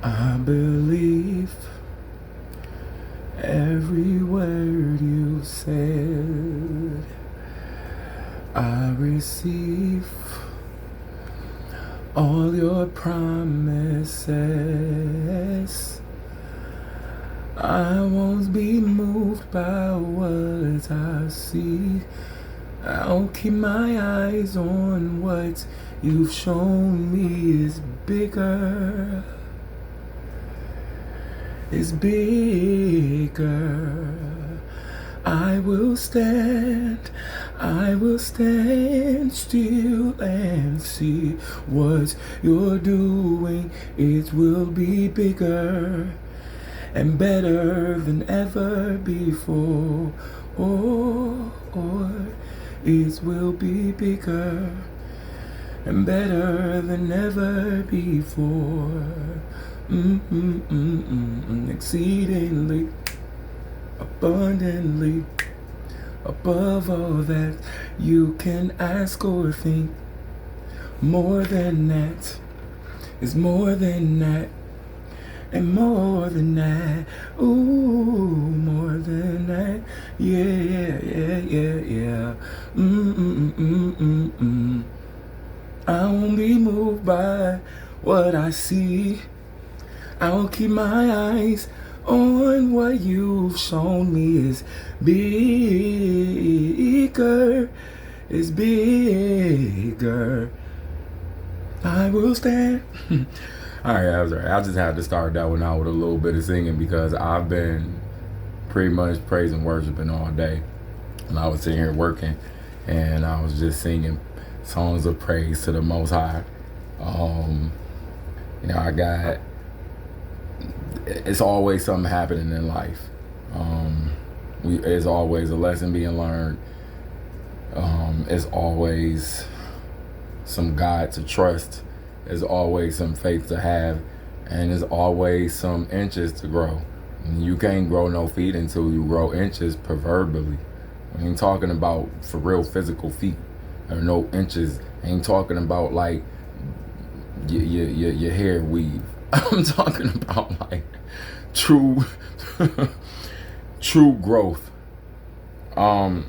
I believe every word you said. I receive all your promises. I won't be moved by what I see. I'll keep my eyes on what you've shown me is bigger. Is bigger. I will stand still and see what you're doing. It will be bigger and better than ever before. It will be bigger and better than ever before. Exceedingly, abundantly, above all that you can ask or think. More than that is more than that, and more than that. Ooh, more than that. Yeah. I won't be moved by what I see. I'll keep my eyes on what you've shown me is bigger, is bigger. I will stand. All right, I was right. I just had to start that one out with a little bit of singing because I've been pretty much praising and worshiping all day. And I was sitting here working and I was just singing songs of praise to the Most High. It's always something happening in life. There's always a lesson being learned. It's always some God to trust. There's always some faith to have. And there's always some inches to grow. And you can't grow no feet until you grow inches, proverbially. I ain't talking about for real physical feet or no inches. I ain't talking about like your hair weave. I'm talking about like true growth. Y'all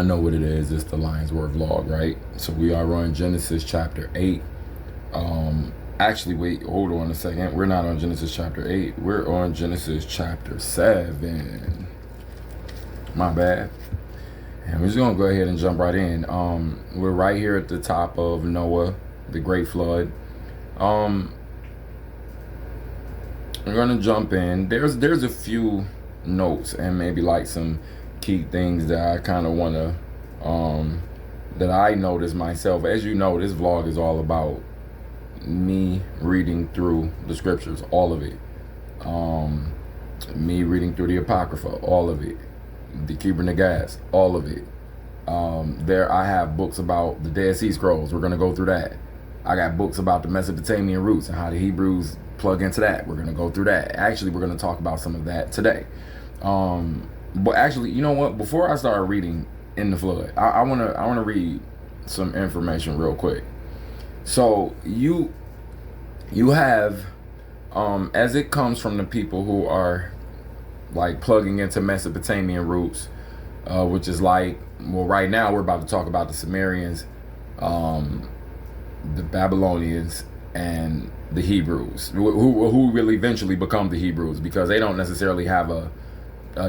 know what it is. It's the Lion's Word vlog, right? So we are on Genesis chapter 8. Actually, wait, hold on a second. We're not on Genesis chapter 8. We're on Genesis chapter 7. My bad. And we're just gonna go ahead and jump right in. We're right here at the top of Noah, the Great Flood. We're gonna jump in. There's a few notes and maybe like some key things that I kind of wanna that I noticed myself. As you know, this vlog is all about me reading through the scriptures, all of it. Me reading through the Apocrypha, all of it. The Keeping the Gas, all of it. I have books about the Dead Sea Scrolls. We're gonna go through that. I got books about the Mesopotamian roots and how the Hebrews plug into that. We're gonna go through that. Actually, we're gonna talk about some of that today. But actually, you know what? Before I start reading in the flood, I wanna read some information real quick. So you have, as it comes from the people who are like plugging into Mesopotamian roots, which is like, well, right now we're about to talk about the Sumerians, the Babylonians, and the Hebrews, who will eventually become the Hebrews, because they don't necessarily have a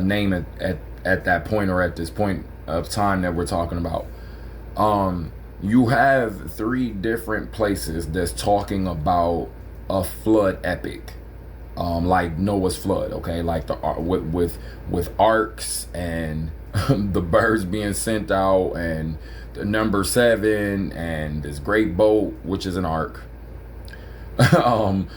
name at that point, or at this point of time that we're talking about. You have 3 different places that's talking about a flood epic, like Noah's flood, okay, like the with arcs and the birds being sent out, and the number 7, and this great boat, which is an ark. Flood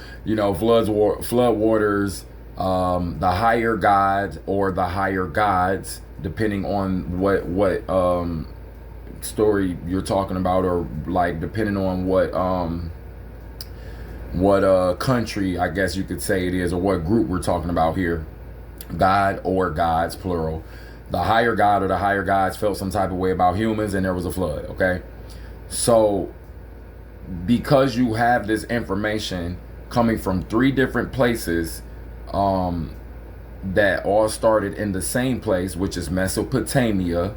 waters, the higher gods or the higher gods, depending on what story you're talking about, or like depending on what country, I guess you could say it is, or what group we're talking about here. God or gods, plural. The higher god or the higher gods felt some type of way about humans, and there was a flood, okay? So because you have this information coming from 3 different places, that all started in the same place, which is Mesopotamia.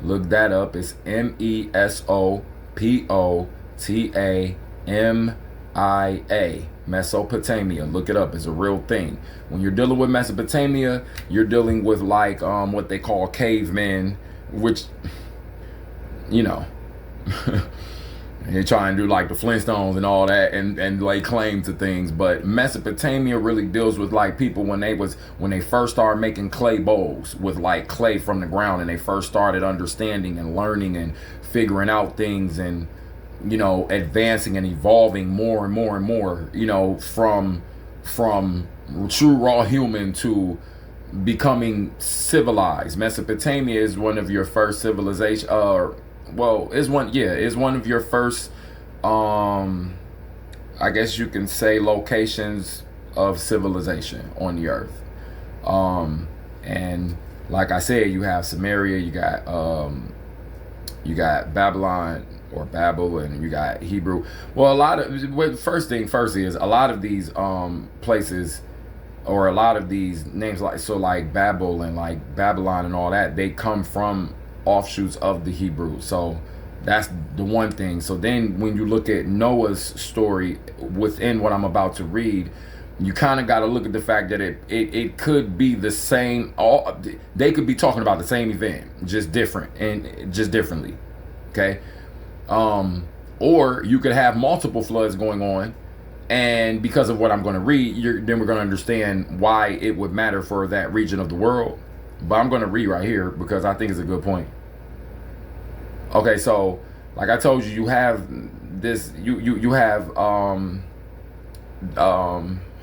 Look that up. It's Mesopotamia. Mesopotamia. Look it up. It's a real thing. When you're dealing with Mesopotamia, you're dealing with like what they call cavemen, which, you know, they try and do like the Flintstones and all that, and lay claim to things. But Mesopotamia really deals with like people when they first started making clay bowls with like clay from the ground, and they first started understanding and learning and figuring out things, and, you know, advancing and evolving more and more and more, you know, from true raw human to becoming civilized. Mesopotamia is one of your first civilization, is one of your first, I guess you can say, locations of civilization on the earth. And like I said, you have Samaria, you got Babylon or Babel, and you got Hebrew. Well, first thing first is a lot of these places, or a lot of these names, like Babel and like Babylon and all that, they come from offshoots of the Hebrew. So that's the one thing. So then when you look at Noah's story within what I'm about to read, you kind of got to look at the fact that it could be the same. They could be talking about the same event, just different and just differently. Okay. Or you could have multiple floods going on, and because of what I'm going to read, then we're going to understand why it would matter for that region of the world. But I'm going to read right here because I think it's a good point. Okay, so like I told you, you have this. You have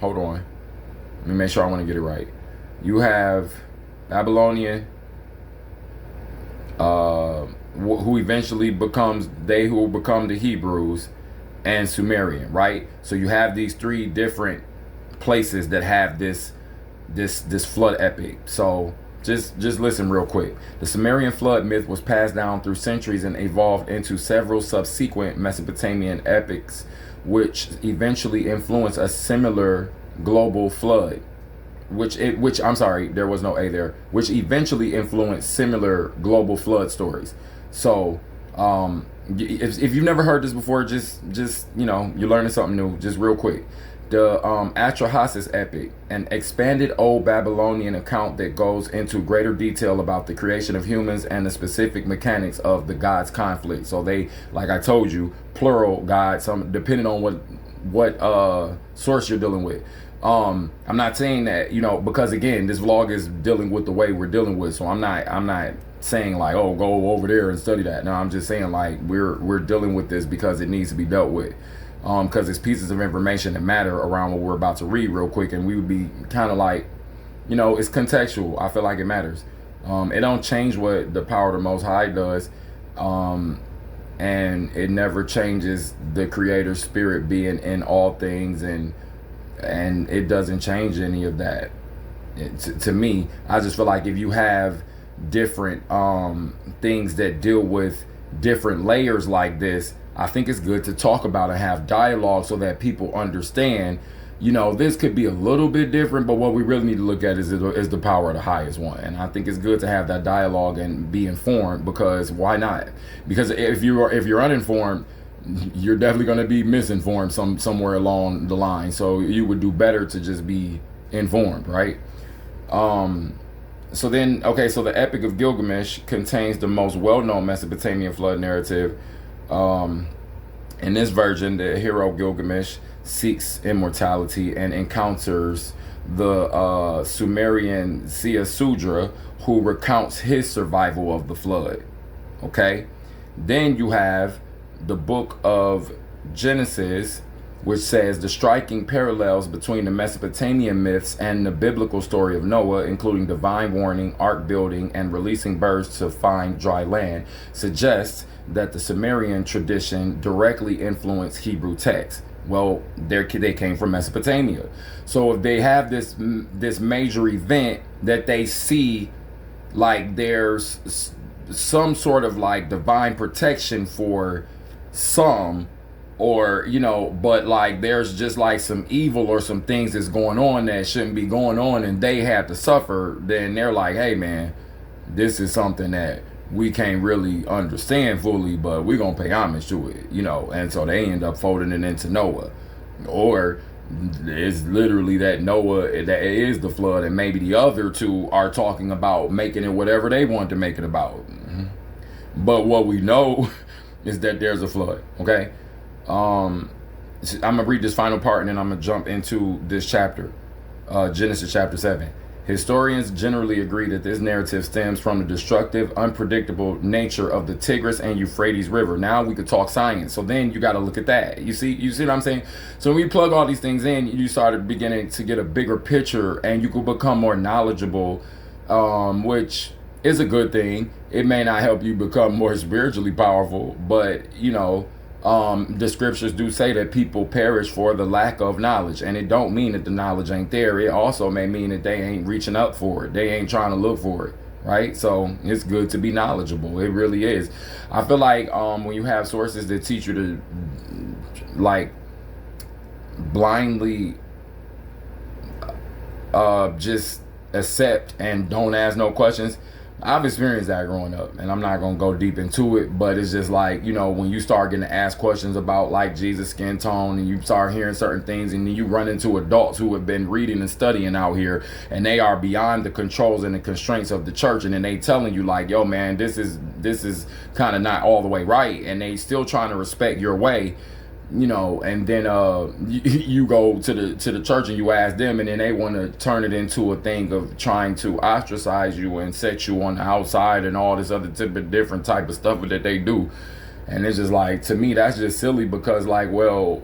hold on. Let me make sure I want to get it right. You have Babylonian, who eventually who will become the Hebrews, and Sumerian, right? So you have these 3 different places that have this flood epic. So just listen real quick. The Sumerian flood myth was passed down through centuries and evolved into several subsequent Mesopotamian epics, which eventually influenced a similar global flood. Which eventually influenced similar global flood stories. So, if you've never heard this before, just you know, you're learning something new. Just real quick. The Atrahasis epic, an expanded Old Babylonian account that goes into greater detail about the creation of humans and the specific mechanics of the gods' conflict. So they, like I told you, plural gods, depending on what source you're dealing with. I'm not saying that, you know, because again, this vlog is dealing with the way we're dealing with. So I'm not saying like, oh, go over there and study that. No, I'm just saying like we're dealing with this because it needs to be dealt with. Because it's pieces of information that matter around what we're about to read real quick, and we would be kind of like, you know, it's contextual. I feel like it matters. It don't change what the power of the Most High does, and it never changes the Creator's spirit being in all things, and it doesn't change any of that. To me, I just feel like if you have different things that deal with different layers like this, I think it's good to talk about and have dialogue so that people understand, you know, this could be a little bit different, but what we really need to look at is the power of the highest one. And I think it's good to have that dialogue and be informed, because why not? Because if you're uninformed, you're definitely going to be misinformed somewhere along the line. So you would do better to just be informed, right? So the Epic of Gilgamesh contains the most well-known Mesopotamian flood narrative. In this version, the hero Gilgamesh seeks immortality and encounters the Sumerian Ziusudra, who recounts his survival of the flood. Okay? Then you have the book of Genesis, which says the striking parallels between the Mesopotamian myths and the biblical story of Noah, including divine warning, ark building, and releasing birds to find dry land, suggests that the Sumerian tradition directly influenced Hebrew texts. Well, they came from Mesopotamia. So if they have this major event that they see, like there's some sort of like divine protection for some, or but like there's just like some evil or some things that's going on that shouldn't be going on, and they have to suffer, then they're like, hey man, this is something that we can't really understand fully, but we're gonna pay homage to it, and so they end up folding it into Noah. Or it's literally that Noah, that it is the flood, and maybe the other two are talking about making it whatever they want to make it about. But what we know is that there's a flood. Okay. I'm gonna read this final part and then I'm gonna jump into this chapter, Genesis chapter 7. Historians generally agree that this narrative stems from the destructive, unpredictable nature of the Tigris and Euphrates River. Now we could talk science. So then you got to look at that. You see what I'm saying? So when you plug all these things in, you started beginning to get a bigger picture, and you could become more knowledgeable, which is a good thing. It may not help you become more spiritually powerful, but the scriptures do say that people perish for the lack of knowledge, and it don't mean that the knowledge ain't there. It also may mean that they ain't reaching up for it. They ain't trying to look for it, right? So it's good to be knowledgeable. It really is. I feel like when you have sources that teach you to like blindly just accept and don't ask no questions, I've experienced that growing up, and I'm not going to go deep into it, but it's just like, when you start getting to ask questions about like Jesus' skin tone, and you start hearing certain things, and then you run into adults who have been reading and studying out here, and they are beyond the controls and the constraints of the church, and then they telling you like, yo man, this is kind of not all the way right, and they still trying to respect your way. And then you go to the church and you ask them, and then they want to turn it into a thing of trying to ostracize you and set you on the outside and all this other different type of stuff that they do. And it's just like, to me, that's just silly, because like, well,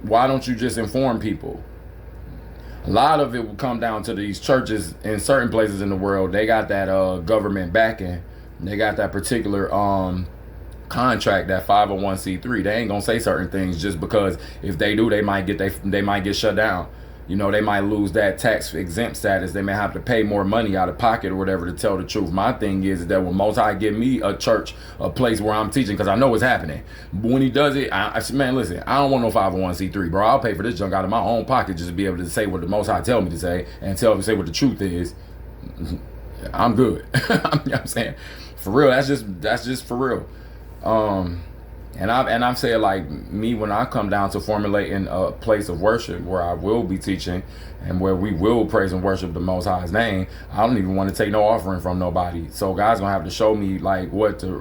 why don't you just inform people? A lot of it will come down to these churches in certain places in the world. They got that government backing. They got that particular contract, that 501c3. They ain't gonna say certain things just because if they do, they might get shut down. They might lose that tax exempt status. They may have to pay more money out of pocket or whatever to tell the truth. My thing is that when Most High give me a church, a place where I'm teaching, because I know what's happening. But when he does it, man, listen, I don't want no 501c3, bro. I'll pay for this junk out of my own pocket just to be able to say what the Most High tell me to say, and say what the truth is. I'm good. You know what I'm saying? For real, that's just for real. And I've said, like, me, when I come down to formulating a place of worship where I will be teaching and where we will praise and worship the Most High's name, I don't even want to take no offering from nobody. So God's gonna have to show me like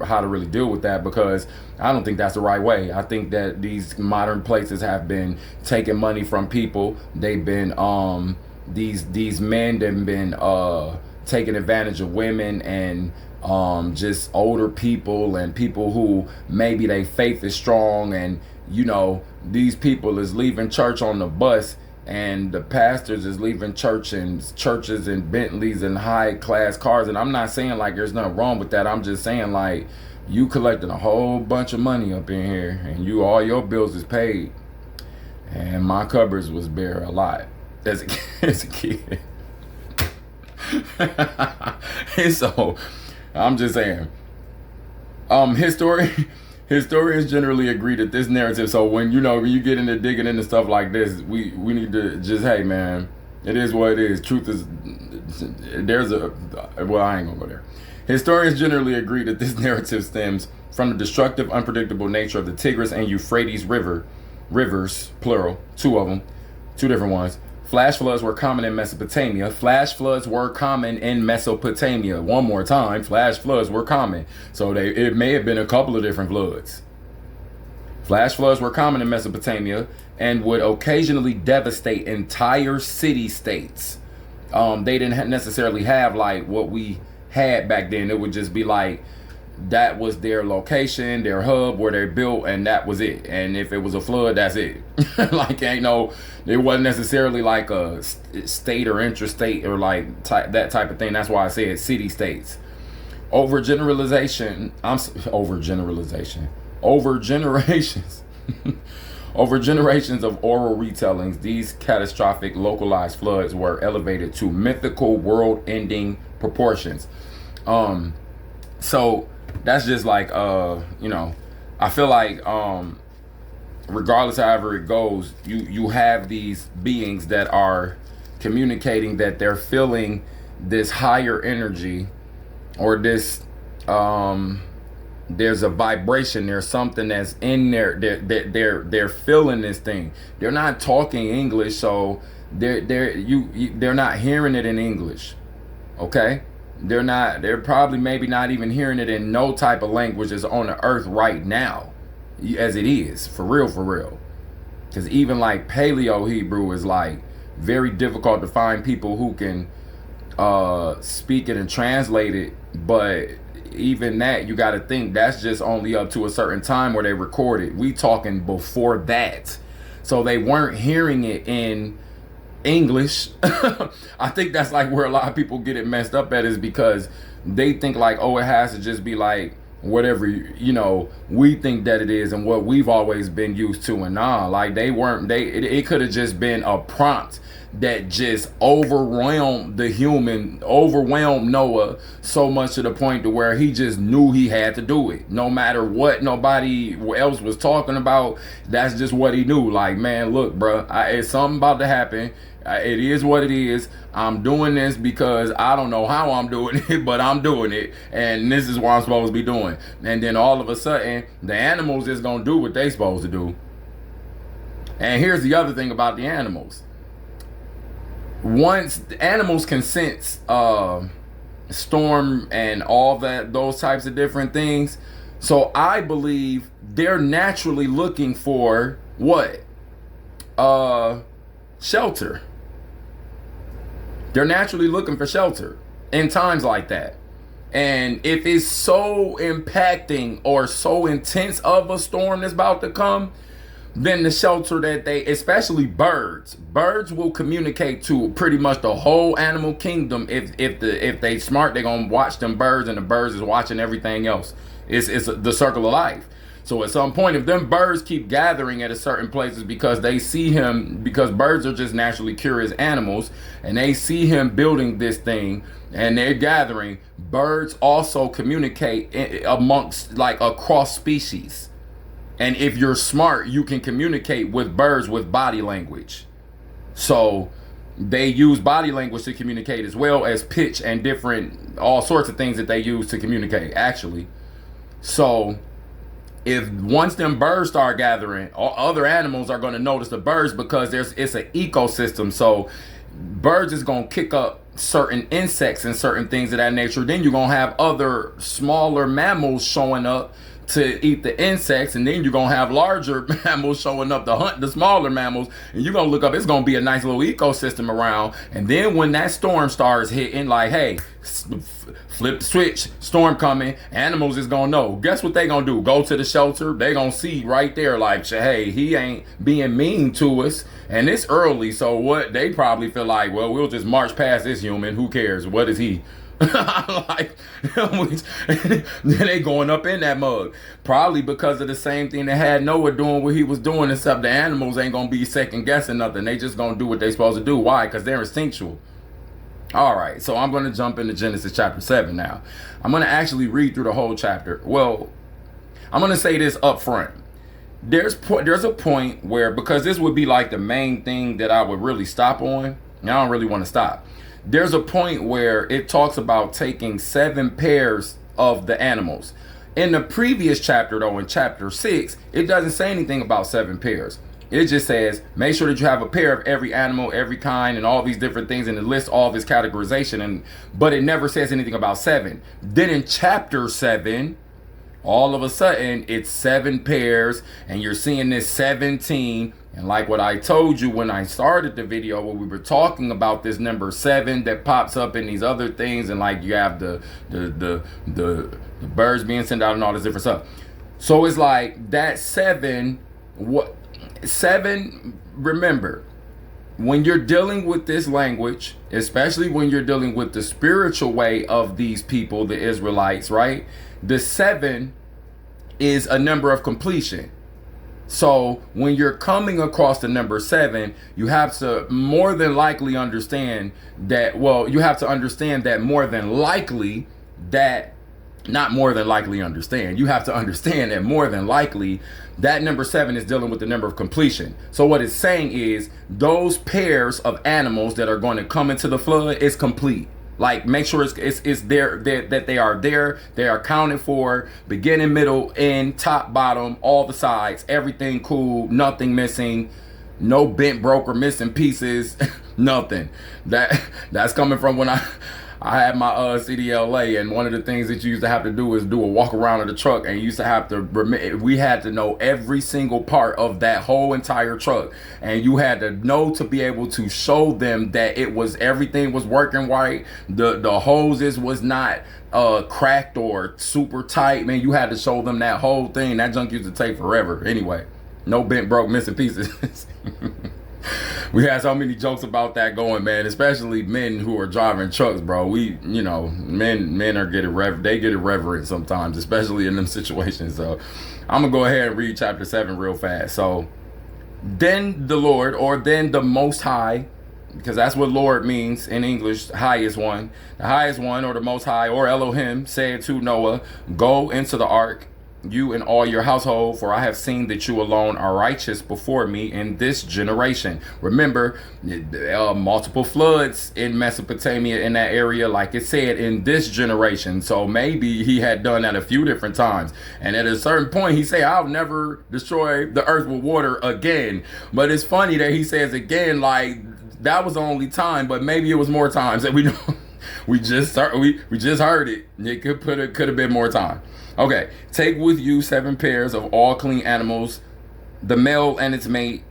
how to really deal with that, because I don't think that's the right way. I think that these modern places have been taking money from people. They've been these men have been taking advantage of women and just older people and people who maybe their faith is strong, and these people is leaving church on the bus, and the pastors is leaving churches in Bentleys and high class cars. And I'm not saying like there's nothing wrong with that. I'm just saying like, you collecting a whole bunch of money up in here, and all your bills is paid, and my cupboards was bare a lot as a kid. And so I'm just saying, historians generally agree that this narrative, so when you get into digging into stuff like this, we need to just, hey man, it is what it is. Truth is, well, I ain't gonna go there. Historians generally agree that this narrative stems from the destructive, unpredictable nature of the Tigris and Euphrates rivers, plural, two of them, two different ones. Flash floods were common in Mesopotamia. Flash floods were common in Mesopotamia. One more time, flash floods were common. So it may have been a couple of different floods. Flash floods were common in Mesopotamia and would occasionally devastate entire city-states. They didn't necessarily have like what we had back then. It would just be like, that was their location, their hub where they built, and that was it. And if it was a flood, that's it. Like, it wasn't necessarily like a state or intrastate or like that type of thing. That's why I said city states. Over generations. Over generations of oral retellings, these catastrophic localized floods were elevated to mythical world-ending proportions. So that's just like I feel like regardless however it goes, you have these beings that are communicating that they're feeling this higher energy, or this there's a vibration, there's something that's in there, they're feeling this thing. They're not talking English, so they're not hearing it in English. Okay? They're probably maybe not even hearing it in no type of language that's on the earth right now, as it is, for real. Because even like Paleo Hebrew is like very difficult to find people who can speak it and translate it. But even that, you got to think that's just only up to a certain time where they record it. We talking before that, so they weren't hearing it in English. I think that's like where a lot of people get it messed up at, is because they think like, oh, it has to just be like whatever, we think that it is and what we've always been used to. And nah, like it could have just been a prompt that just overwhelmed Noah so much to the point to where he just knew he had to do it. No matter what nobody else was talking about, that's just what he knew. Like, man, look, bro, it's something about to happen. It is what it is. I'm doing this because I don't know how I'm doing it, but I'm doing it. And this is what I'm supposed to be doing. And then all of a sudden, the animals is going to do what they supposed to do. And here's the other thing about the animals. Once the animals can sense storm and all those types of different things. So I believe they're naturally looking for what? Shelter. They're naturally looking for shelter in times like that. And if it's so impacting or so intense of a storm that's about to come, then the shelter that especially birds will communicate to pretty much the whole animal kingdom. If they smart, they're gonna watch them birds, and the birds is watching everything else. It's the circle of life. So at some point, if them birds keep gathering at a certain places because they see him, because birds are just naturally curious animals, and they see him building this thing and they're gathering, birds also communicate amongst, like, across species. And if you're smart, you can communicate with birds with body language. So they use body language to communicate, as well as pitch and different, all sorts of things that they use to communicate, actually. So if once them birds start gathering, all other animals are going to notice the birds, because it's an ecosystem. So birds is going to kick up certain insects and certain things of that nature. Then you're going to have other smaller mammals showing up to eat the insects, and then you're gonna have larger mammals showing up to hunt the smaller mammals, and you're gonna look up, it's gonna be a nice little ecosystem around. And then when that storm starts hitting, like, hey, flip the switch, storm coming, animals is gonna know. Guess what they gonna do? Go to the shelter. They gonna see right there, like, hey, he ain't being mean to us, and it's early, so what? They probably feel like, well, we'll just march past this human, who cares, what is he? Like, then they going up in that mug, probably because of the same thing that had Noah doing what he was doing, except the animals ain't gonna be second guessing nothing. They just gonna do what they supposed to do. Why? Because they're instinctual. All right, so I'm gonna jump into Genesis chapter 7 now. I'm gonna actually read through the whole chapter. Well, I'm gonna say this up front. There's a point where, because this would be like the main thing that I would really stop on, and I don't really want to stop. There's a point where it talks about taking 7 pairs of the animals. In the previous chapter, though, in chapter 6, it doesn't say anything about 7 pairs. It just says, make sure that you have a pair of every animal, every kind, and all these different things, and it lists all of its categorization. But it never says anything about 7. Then in chapter 7, all of a sudden, it's 7 pairs, and you're seeing this 17. And like what I told you when I started the video, where we were talking about this number 7 that pops up in these other things, and like you have the birds being sent out and all this different stuff. So it's like that 7, what 7, remember, when you're dealing with this language, especially when you're dealing with the spiritual way of these people, the Israelites, right? The 7 is a number of completion. So when you're coming across the number 7, you have to more than likely understand that, well, you have to understand that more than likely that Not more than likely understand. You have to understand that more than likely, that number 7 is dealing with the number of completion. So what it's saying is those pairs of animals that are going to come into the flood is complete. Like, make sure it's there, that they are there. They are accounted for, beginning, middle, end, top, bottom, all the sides, everything cool, nothing missing, no bent, broke, or missing pieces, nothing. That's coming from when I had my CDLA, and one of the things that you used to have to do is do a walk around of the truck, and you used to have to we had to know every single part of that whole entire truck, and you had to know to be able to show them that everything was working right, the hoses was not cracked or super tight. Man, you had to show them that whole thing. That junk used to take forever. Anyway, no bent, broke, missing pieces. We had so many jokes about that going, man, especially men who are driving trucks, bro. Men are they get irreverent sometimes, especially in them situations. So I'm gonna go ahead and read chapter 7 real fast. So then the Lord, or then the Most High, because that's what Lord means in English, highest one. The highest one, or the Most High, or Elohim, said to Noah, go into the ark, you and all your household, for I have seen that you alone are righteous before me in this generation. Remember, multiple floods in Mesopotamia, in that area, like it said, in this generation. So maybe he had done that a few different times, and at a certain point he said, I'll never destroy the earth with water again. But it's funny that he says again, like that was the only time, but maybe it was more times that we know. we just heard it. It could have been more time. Okay, take with you 7 pairs of all clean animals, the male and its mate,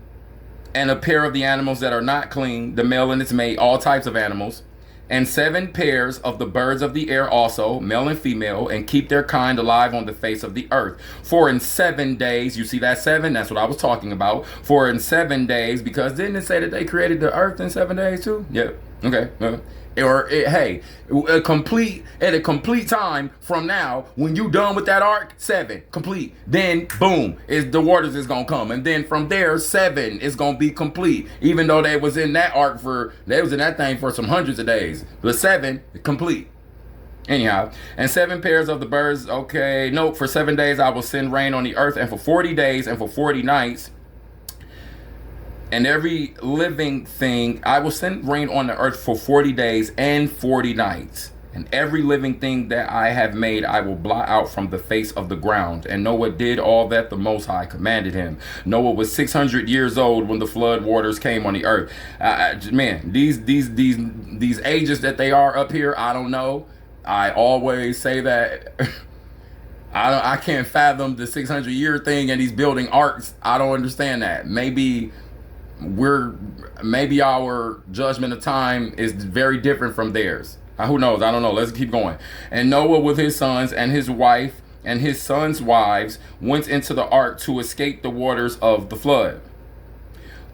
and a pair of the animals that are not clean, the male and its mate, all types of animals, and 7 pairs of the birds of the air also, male and female, and keep their kind alive on the face of the earth. For in 7 days, you see that 7? That's what I was talking about. For in 7 days, because didn't it say that they created the earth in 7 days too? Yep. Okay. A complete time from now, when you done with that ark, 7 complete, then boom, the waters is gonna come, and then from there 7 is gonna be complete. Even though they was in that ark they was in that thing for some hundreds of days, but 7 complete. Anyhow, and 7 pairs of the birds. Okay, nope. For 7 days I will send rain on the earth, and for 40 days and for 40 nights. And every living thing, I will send rain on the earth for 40 days and 40 nights. And every living thing that I have made, I will blot out from the face of the ground. And Noah did all that the Most High commanded him. Noah was 600 years old when the flood waters came on the earth. Man, these ages that they are up here, I don't know. I always say that. I can't fathom the 600-year thing and he's building arks. I don't understand that. Maybe our judgment of time is very different from theirs. Who knows? I don't know. Let's keep going. And Noah with his sons and his wife and his sons' wives went into the ark to escape the waters of the flood.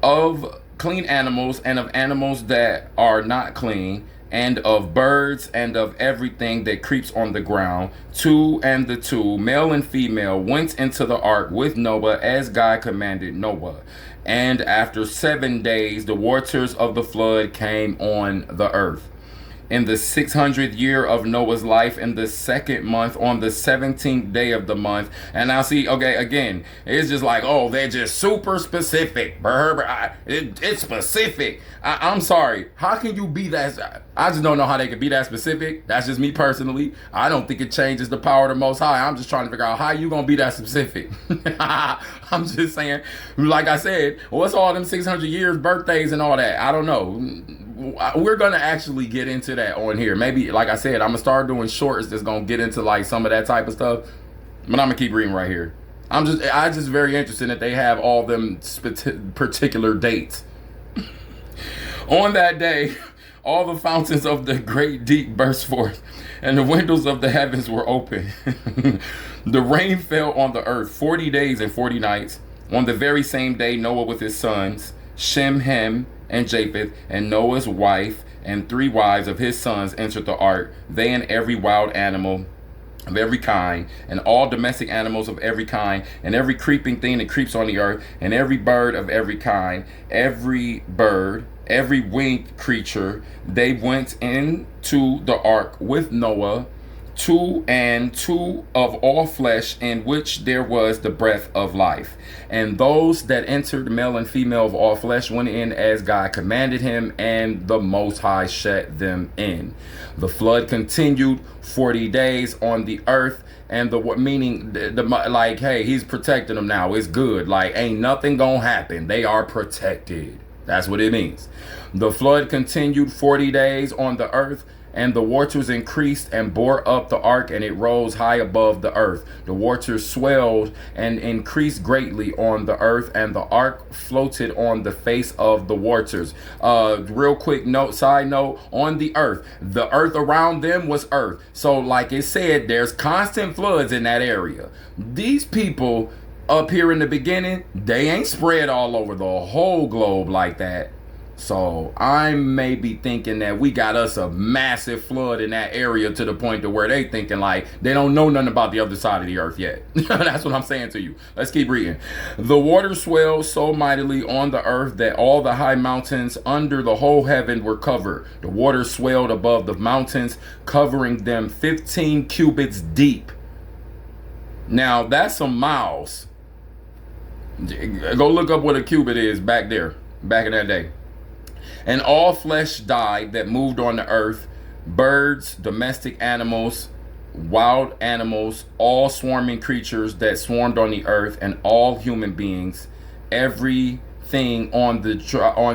Of clean animals and of animals that are not clean, and of birds and of everything that creeps on the ground, 2 and the 2, male and female, went into the ark with Noah as God commanded Noah. And after 7 days, the waters of the flood came on the earth. In the 600th year of Noah's life, in the 2nd month, on the 17th day of the month. And now see, okay, again, it's just like, oh, they're just super specific. It's specific. I'm sorry. How can you be that? I just don't know how they can be that specific. That's just me personally. I don't think it changes the power of the Most High. I'm just trying to figure out how you going to be that specific. I'm just saying, like I said, what's all them 600 years, birthdays and all that? I don't know. We're going to actually get into that on here. Maybe, like I said, I'm going to start doing shorts that's going to get into like some of that type of stuff. But I'm going to keep reading right here. I'm just very interested that they have all them particular dates. On that day, all the fountains of the great deep burst forth, and the windows of the heavens were open. The rain fell on the earth 40 days and 40 nights. On the very same day, Noah with his sons, Shem, Ham, and Japheth, and Noah's wife, and 3 wives of his sons entered the ark, they and every wild animal of every kind, and all domestic animals of every kind, and every creeping thing that creeps on the earth, and every bird of every kind, every winged creature. They went into the ark with Noah two of all flesh, in which there was the breath of life. And those that entered, male and female of all flesh, went in as God commanded him, and the Most High shut them in. The flood continued 40 days on the earth, and the meaning the like, hey, he's protecting them now. It's good. Like, ain't nothing gonna happen. They are protected. That's what it means. The flood continued 40 days on the earth, and the waters increased and bore up the ark, and it rose high above the earth. The waters swelled and increased greatly on the earth, and the ark floated on the face of the waters. Real quick note, side note, on the earth around them was earth. So like it said, there's constant floods in that area. These people up here in the beginning, they ain't spread all over the whole globe like that. So I may be thinking that we got us a massive flood in that area, to the point to where they thinking like they don't know nothing about the other side of the earth yet. That's what I'm saying to you. Let's keep reading. The water swelled so mightily on the earth that all the high mountains under the whole heaven were covered. The water swelled above the mountains, covering them 15 cubits deep. Now that's some miles. Go look up what a cubit is back there, back in that day. And all flesh died that moved on the earth, birds, domestic animals, wild animals, all swarming creatures that swarmed on the earth, and all human beings, everything on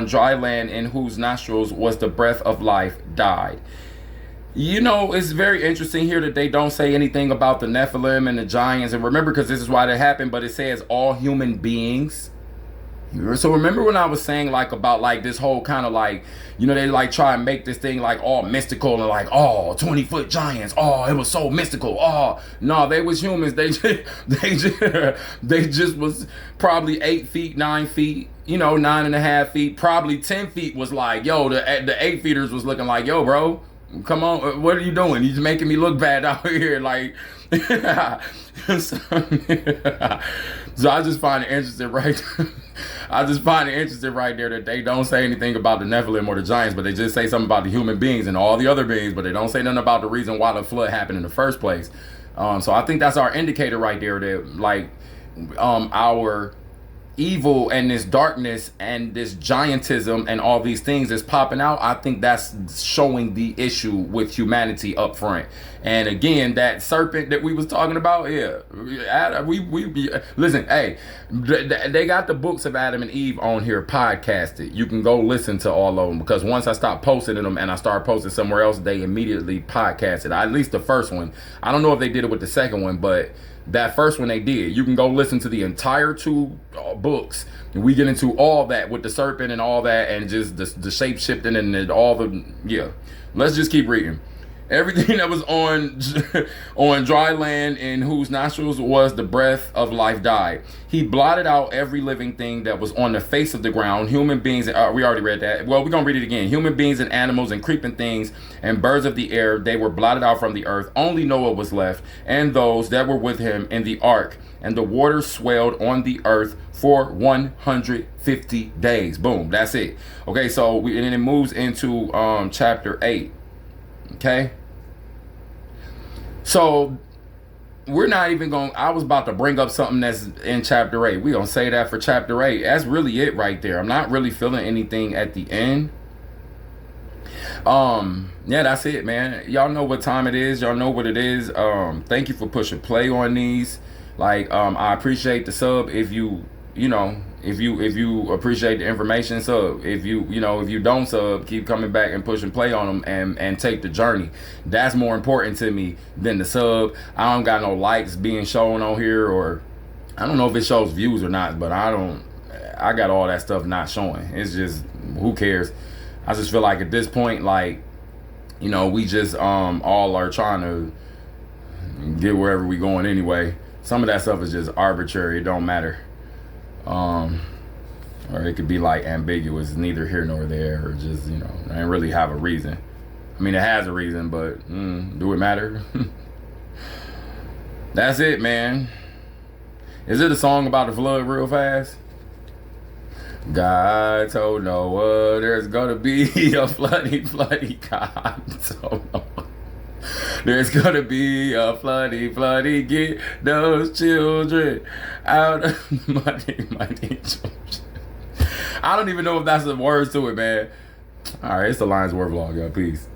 dry land in whose nostrils was the breath of life, died. You know, it's very interesting here that they don't say anything about the Nephilim and the giants. And remember, because this is why that happened, but it says all human beings. So remember when I was saying like about like this whole kind of like, you know, they like try and make this thing like all mystical and like, oh, 20-foot giants. Oh, it was so mystical. Oh, no, they was humans. They just was probably 8 feet, 9 feet, you know, 9.5 feet, probably 10 feet was like, yo, the 8 feeters was looking like, yo, bro, come on. What are you doing? You're making me look bad out here. Like, so I just find it interesting, right? I just find it interesting right there that they don't say anything about the Nephilim or the giants, but they just say something about the human beings and all the other beings, but they don't say nothing about the reason why the flood happened in the first place. So I think that's our indicator right there that like our evil and this darkness and this giantism and all these things is popping out. I think that's showing the issue with humanity up front. And again, that serpent that we was talking about, yeah, we listen, hey, they got the books of Adam and Eve on here podcasted. You can go listen to all of them, because once I stopped posting them and I started posting somewhere else, they immediately podcasted. At least the first one. I don't know if they did it with the second one, but that first one they did. You can go listen to the entire 2 books. And we get into all that with the serpent and all that, and just the shape shifting and all the, yeah. Let's just keep reading. Everything that was on dry land in whose nostrils was the breath of life died. He blotted out every living thing that was on the face of the ground. Human beings, we already read that. Well, we're going to read it again. Human beings and animals and creeping things and birds of the air, they were blotted out from the earth. Only Noah was left, and those that were with him in the ark. And the waters swelled on the earth for 150 days. Boom, that's it. Okay, so and then it moves into chapter 8. Okay, so we're not even going, I was about to bring up something that's in chapter 8. We're going to say that for chapter 8. That's really it right there. I'm not really feeling anything at the end. Yeah, that's it, man. Y'all know what time it is. Y'all know what it is. Thank you for pushing play on these. Like, I appreciate the sub. If you appreciate the information, sub. If you don't sub, keep coming back and push and play on them and take the journey. That's more important to me than the sub. I don't got no likes being shown on here, or I don't know if it shows views or not, but I got all that stuff not showing. It's just, who cares? I just feel like at this point, like, you know, we just all are trying to get wherever we going anyway. Some of that stuff is just arbitrary. It don't matter. Or it could be like ambiguous, neither here nor there, or just, you know, I didn't really have a reason. I mean, it has a reason, but do it matter? That's it, man. Is it a song about the flood real fast? God told Noah there's gonna be a floody God. So There's gonna be a floody, floody, get those children out of money children. I don't even know if that's the words to it, man. All right, it's the Lions War vlog, y'all. Peace.